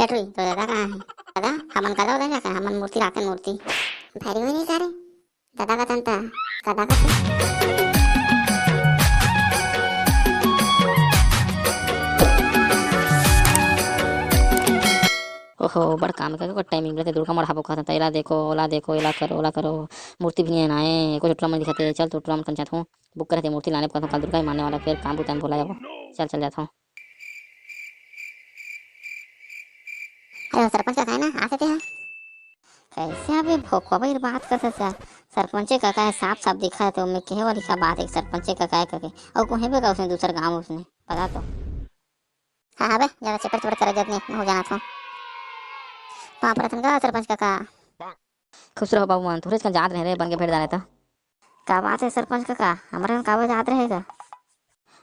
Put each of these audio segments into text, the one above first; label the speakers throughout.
Speaker 1: हेटरी तो दादा कहाँ है? दादा हमन का दादा क्या हमन मूर्ति राखन मूर्ति भैरी हुई नहीं करे दादा का तंता दादा का
Speaker 2: ओहो बड़ काम का टाइमिंग रहते दुर्गा मढ़ाबो कहता इला देखो इला करो ओला करो मूर्ति भी नहीं आए एको टोटरा मन दिखते चल तो टोटरा मन कंचा हूँ बुक करते मूर्ति लाने कहता कल दुर्गा ही मानने वाला फिर काम बुताम बोला जाबो चल चल जाता हूँ।
Speaker 1: अरे सरपंच का ना आते थे कैसे अभी भोकवा बात करते थे सरपंच का है साफ साफ दिखा है तो मैं कहे वाली का बात है सरपंच का करके और कहीं भी का उसने दूसरा गाँव उसने पता तो हाँ हाँ बे ज़्यादा चक्कर चक्कर करे जब नहीं हो जाना था वहाँ पर था सरपंच का
Speaker 2: खुश रहो बाबू मान थोड़े जात रहे बन के भेड़ जाने था
Speaker 1: का बात है सरपंच का हमारे कागज याद रहेगा।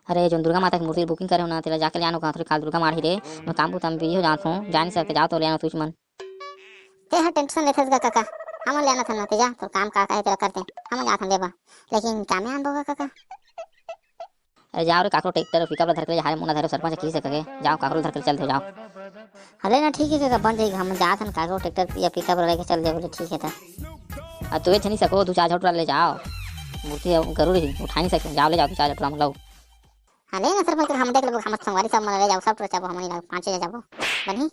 Speaker 2: अरे जो दुर्गा माता की मूर्ति बुकिंग करे हो ना तेरा जाके ले आनो कहा थोड़ी काल दुर्गा मारी रे मैं काम बुताम बिजी हो जाता हूँ जा नहीं सकते जाओ तो ले आनो तुझ मन
Speaker 1: ते हाँ टेंशन लेते का काका हम लेना था ना तेजा तो काम काका है तेरा करते हम जाते लेबा लेकिन क्या में आन बोगा काका
Speaker 2: अरे जाओ रे काकरो ट्रैक्टर पिकअप धर के हारे मुना धरो सरपंच की सके जाओ काकरो धर के चलते जाओ।
Speaker 1: हले ना ठीक है काका बन जाएगा हम जाते हैं काकरो ट्रैक्टर या पिकअप लेके चल दे बोले ठीक है था
Speaker 2: तुझे नहीं सको दो चार झोटरा ले जाओ मूर्ति जरूरी उठा नहीं सकते जाओ ले जाओ दो चार झोटरा मतलब
Speaker 1: हले ना सरपंच हम देख लो हम संगवारी सब ले जाओ सब तो हम नहीं पांच ले जाओ बनी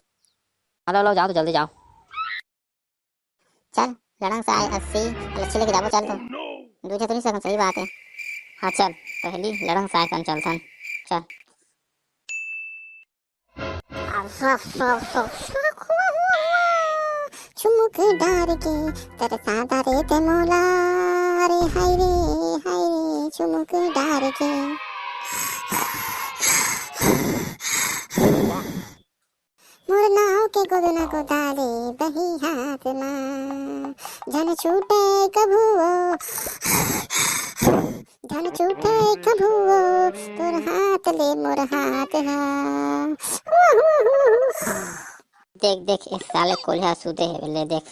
Speaker 2: हेलो लो जाओ तो जल्दी जाओ
Speaker 1: चल लड़ंग से आए 80 लच्छी लेके जाओ चल तो दूसरे तो नहीं सकन सही बात है हाँ चल पहली लड़ंग से आए कन चल सन चल चुमुक डार के तरसा दारे ते मोला रे हाय रे चुमुक डार के मोर नाव के गोदना को डाले बही हाथ मां धन छूटे कभू धन छूटे कभू तोर हाथ ले मोर हाथ हा देख देख इस साले कोल्हा सूते है ले देख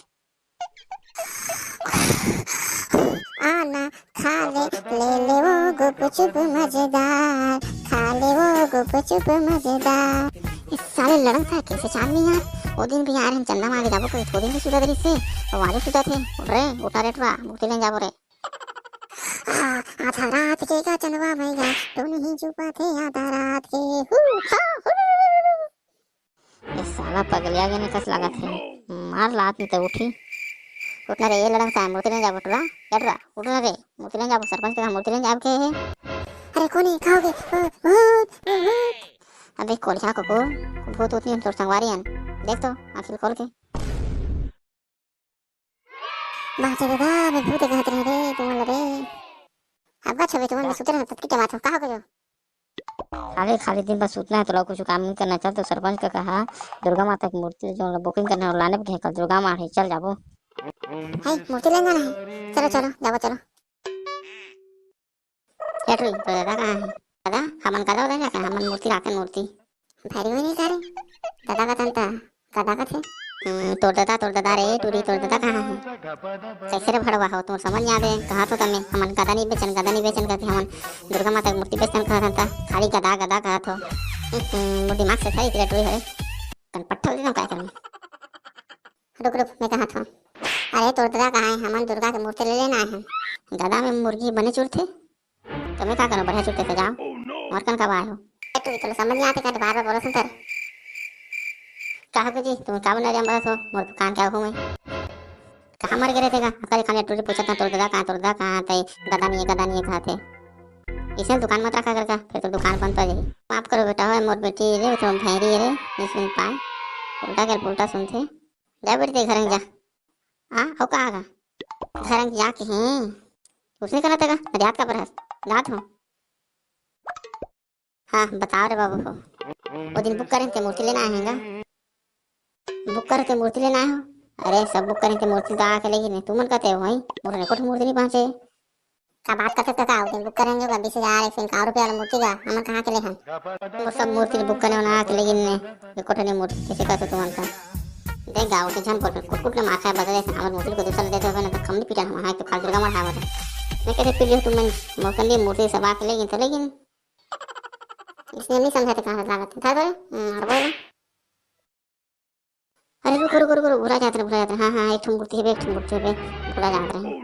Speaker 1: आना खा ले वो गुप चुप मजेदार खा ले वो गुप चुप मजेदार इस साले लड़न था कैसे चांदनी यार वो दिन भी यार हम चंदा मांगे जाबो कोई थोड़ी दिन सुधा से और वाले सुधा थे रे उठा रेटवा मूर्ति ले जाबो रे आधा रात के का चंदवा भैया तो नहीं चुपा थे आधा रात के ये साला पगलिया के ने कस लगा थे मार लात नहीं तो उठी उठना रे ये लड़न था मूर्ति ले जाबो टरा यार उठना रे मूर्ति ले जाबो सरपंच का मूर्ति ले जाब के अरे कोनी खाओगे अबे कोल्हा को भूत उतनी हम तोर संगवारी हन देख तो आखिर खोल के बात दादा मैं भूत कहत रहे रे तुम रे अब छबे तुम सुते रह तब की क्या बात हो कहा को खाली खाली दिन बस उतना है तो कुछ काम नहीं करना चल तो सरपंच का कहा दुर्गा माता की मूर्ति जो बुकिंग करना और लाने भी कल दुर्गा माँ है चल जाबो है मूर्ति लेना है चलो चलो जाबो चलो हेटरी तो दादा कहाँ है? दादा हमन का दादा क्या हमन मूर्ति राखन मूर्ति भैरी हुई नहीं करे दादा का तंता दादा का थे तोर दादा रे टूरी तोर दादा कहाँ है कैसे रे भड़वा हो तुम समझ याद है कहा तो तने हमन गदा नहीं बेचन करते हमन दुर्गा माता की मूर्ति बेचन कहा था खाली गदा गदा कहा तो वो दिमाग से सही तेरा टूरी है कन पट्ठल दे क्या करने रुक रुक मैं कहा था अरे तोर दादा कहाँ है हमन दुर्गा की मूर्ति ले लेना है दादा में मुर्गी बने चूर थे तो मैं क्या करूं बढ़िया चुटते से जाओ और कन कब आए हो तू तो समझ नहीं आते कर बार बोलो सुन कर कहा जी तुम का बना रे हमरा सो मोर कान क्या हूं मैं कहां मर गए थे का अकल खाने टूटे पूछता तोर दादा कहां थे गदा नहीं कहा थे इसे दुकान मत रखा करका फिर तो दुकान बंद पड़ जाएगी माफ करो बेटा है मोर बेटी रे तुम भैरी रे नहीं सुन पाए उल्टा सुनते जा बेटी घर जा हो कहा घर जा के हैं उसने कहा था मर्याद का प्रयास रात हो हाँ बताओ रे बाबू को वो दिन बुक करें थे मूर्ति लेना आएगा बुक करे थे मूर्ति लेना आए हो अरे सब बुक करें थे मूर्ति तो आके लेगी तुम मन कहते हो वही मोर को मूर्ति नहीं पहुंचे का बात करते का वो दिन बुक करेंगे 20,000 100 रुपया मूर्ति का हम कहाँ के ले हम वो सब मूर्ति बुक करने वाला आके लेगी कोठे ने मूर्ति कैसे कहते तुम का देख गाँव के जन कुट के माथा बदले हमारे मूर्ति को दूसरा देते हो तो कम पिटा हम तो खाल दुर्गा मार मैं कहते फिर तुम मौकन लिए मूर्ति सब आके लेगी तो लेकिन इसलिए नहीं समझाते कहाँ लागत था बोले रुको भूला जाते हैं हाँ हाँ एक ठो मूर्ति है एक ठो मूर्ति है भूला जाते हैं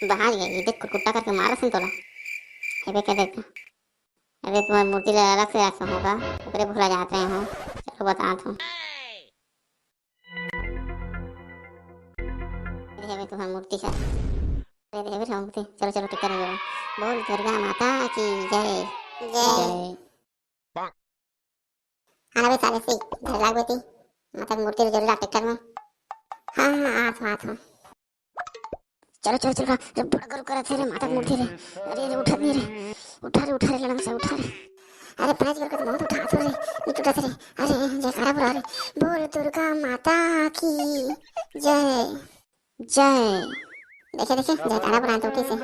Speaker 1: बाहर गई देख कुत्ता करके मारा सुन तोला अबे क्या देखा अबे तुम्हारी मूर्ति अलग से रखा होगा ऊपरे भूला जाते हैं हो चलो बता हूँ देवे तुम्हारी मूर्ति का देवे मूर्ति चलो चलो टिक्का नहीं बोल दुर्गा माता की जय जय आना बे साले से घर लाग बेटी माता की मूर्ति जरूर टिक्कर में हाँ हाँ आ था चलो चलो चलो रे बड़ा करो करा थे रे माता की मूर्ति रे अरे उठा नहीं रे उठा रे लड़म से उठा रे अरे पांच करके बहुत उठा तो रे ये टूटा रे अरे जयकारा बोला रे बोल दुर्गा माता की जय जय देखे जयकारा बोला तो कैसे